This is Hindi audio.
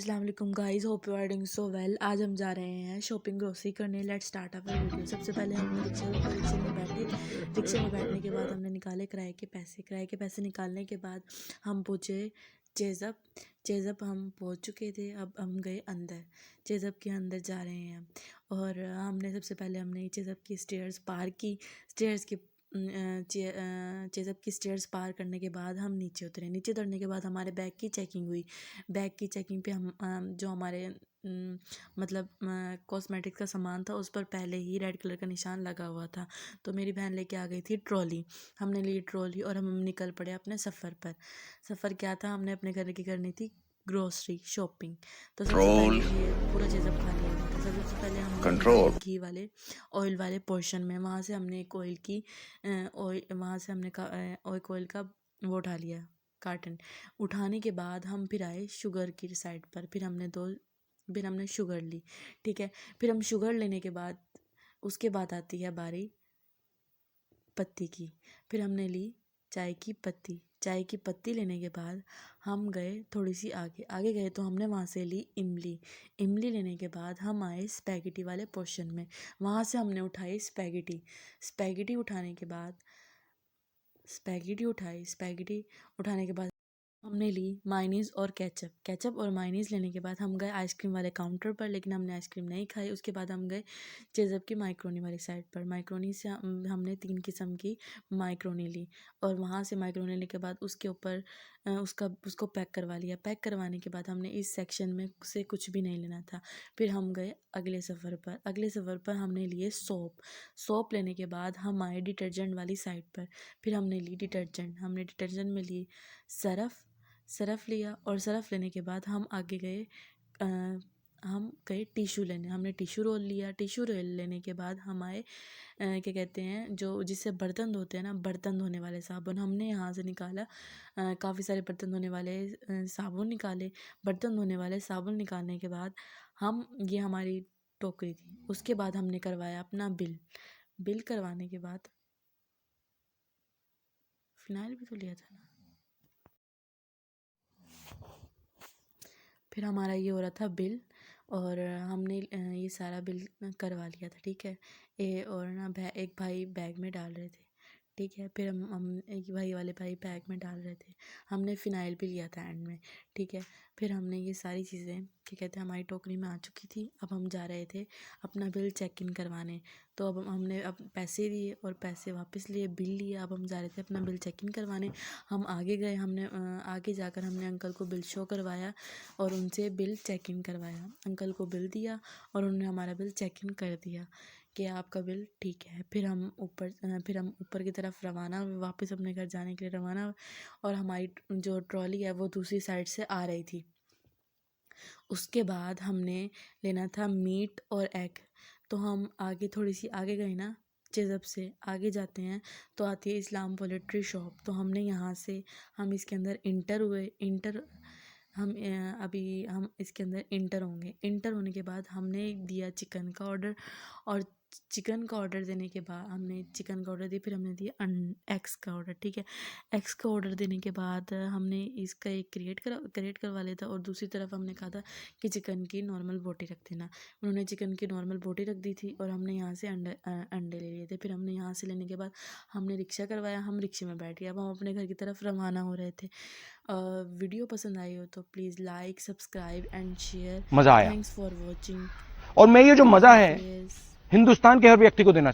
अस्सलाम वालेकुम guys, hope you are doing so well. आज हम जा रहे हैं शॉपिंग ग्रोसरी करने। Let's start our video. सबसे पहले हमने रिक्शा रुका, रिक्शे में बैठे। रिक्शे में बैठने के बाद हमने निकाले किराए के पैसे। किराए के पैसे निकालने के बाद हम पहुँचे चेज़अप। चेज़अप हम पहुँच चुके थे। अब हम गए अंदर, चेज़अप के अंदर जा रहे हैं। और हमने सबसे पहले हमने चेज़अप की स्टेयर्स पार की। स्टेयर्स के चेज़अप की स्टेयर्स पार करने के बाद हम नीचे उतरे। नीचे उतरने के बाद हमारे बैग की चेकिंग हुई। बैग की चेकिंग पे हम जो हमारे मतलब कॉस्मेटिक का सामान था उस पर पहले ही रेड कलर का निशान लगा हुआ था। तो मेरी बहन लेके आ गई थी ट्रॉली। हमने ली ट्रॉली और हम निकल पड़े अपने सफ़र पर। सफ़र क्या था, हमने अपने घर की करनी थी ग्रोसरी शॉपिंग। तो सबसे पहले ये पूरा चीज़ अब खाली हो गया था। सबसे पहले हमने गए घी वाले ऑयल वाले पोर्शन में। वहाँ से हमने एक ऑयल की वहाँ से हमने एक ऑयल का वो उठा लिया, कार्टन। उठाने के बाद हम फिर आए शुगर की साइड पर। फिर हमने शुगर ली, ठीक है। फिर हम शुगर लेने के बाद उसके बाद आती है बारी पत्ती की। फिर हमने ली चाय की पत्ती। चाय की पत्ती लेने के बाद हम गए थोड़ी सी आगे। आगे गए तो हमने वहाँ से ली इमली। इमली लेने के बाद हम आए स्पैगेटी वाले पोर्शन में। वहाँ से हमने उठाई स्पैगेटी। स्पैगेटी उठाने के बाद स्पैगेटी उठाने के बाद हमने ली मायनीज़ और केचप। केचप और मायनीज़ लेने के बाद हम गए आइसक्रीम वाले काउंटर पर, लेकिन हमने आइसक्रीम नहीं खाई। उसके बाद हम गए चेज़अप की माइक्रोनी वाली साइड पर। माइक्रोनी से हमने 3 किस्म की माइक्रोनी ली। और वहाँ से माइक्रोनी लेने के बाद उसके ऊपर उसको पैक करवा लिया। पैक करवाने के बाद हमने इस सेक्शन में से कुछ भी नहीं लेना था। फिर हम गए अगले सफ़र पर। अगले सफ़र पर हमने लिए सोप। सोप लेने के बाद हम आए डिटर्जेंट वाली साइड पर। फिर हमने ली डिटर्जेंट। हमने डिटर्जेंट में ली सरफ़ लिया। और सरफ़ लेने के बाद हम आगे गए हम गए टिशू लेने। हमने टिशू रोल लिया। टिशू रोल लेने के बाद हम आए क्या कहते हैं जो जिससे बर्तन धोते हैं ना, बर्तन धोने वाले साबुन। हमने यहाँ से निकाला काफ़ी सारे बर्तन धोने वाले साबुन निकाले। बर्तन धोने वाले साबुन निकालने के बाद ये हमारी टोकरी थी। उसके बाद हमने करवाया अपना बिल। बिल करवाने के बाद फ़िनाइल भी तो लिया था ना। फिर हमारा ये हो रहा था बिल। और हमने ये सारा बिल करवा लिया था, ठीक है। और ना एक भाई बैग में डाल रहे थे, ठीक है। फिर हम एक भाई बैग में डाल रहे थे। हमने फ़िनाइल भी लिया था एंड में, ठीक है। फिर हमने ये सारी चीज़ें क्या कहते हैं हमारी टोकरी में आ चुकी थी। अब हम जा रहे थे अपना बिल चेक इन करवाने। तो अब हमने पैसे दिए और पैसे वापस लिए, बिल लिया। अब हम जा रहे थे अपना बिल चेक इन करवाने। हम आगे गए। हमने आगे जाकर हमने अंकल को बिल शो करवाया और उनसे बिल चेक इन करवाया। अंकल को बिल दिया और उन्होंने हमारा बिल चेक इन कर दिया कि आपका बिल ठीक है। फिर हम ऊपर की तरफ रवाना हुए, वापस अपने घर जाने के लिए रवाना हुए। और हमारी जो ट्रॉली है वो दूसरी साइड से आ रही थी। उसके बाद हमने लेना था मीट और एग। तो हम आगे थोड़ी सी आगे गए ना, चेज़अप से आगे जाते हैं तो आती है इस्लाम पोल्ट्री शॉप। तो हमने यहाँ से हम इसके अंदर इंटर हुए। अभी हम इसके अंदर इंटर होंगे। इंटर होने के बाद हमने दिया चिकन का ऑर्डर। और चिकन का ऑर्डर देने के बाद हमने चिकन का ऑर्डर दिया। फिर हमने दिया एग्स का ऑर्डर, ठीक है। एग्स का ऑर्डर देने के बाद हमने इसका एक क्रिएट करवा लिया था। और दूसरी तरफ हमने कहा था कि चिकन की नॉर्मल बोटी रख देना। उन्होंने चिकन की नॉर्मल बोटी रख दी थी और हमने यहाँ से अंडे ले लिए थे। फिर हमने यहाँ से लेने के बाद हमने रिक्शा करवाया। हम रिक्शे में बैठ गए। अब हम अपने घर की तरफ रवाना हो रहे थे। वीडियो पसंद आई हो तो please like, subscribe and share. मजा आया। Thanks for watching. और मैं ये जो मजा अल्लाह है हाफिज़। हिंदुस्तान के हर व्यक्ति को देना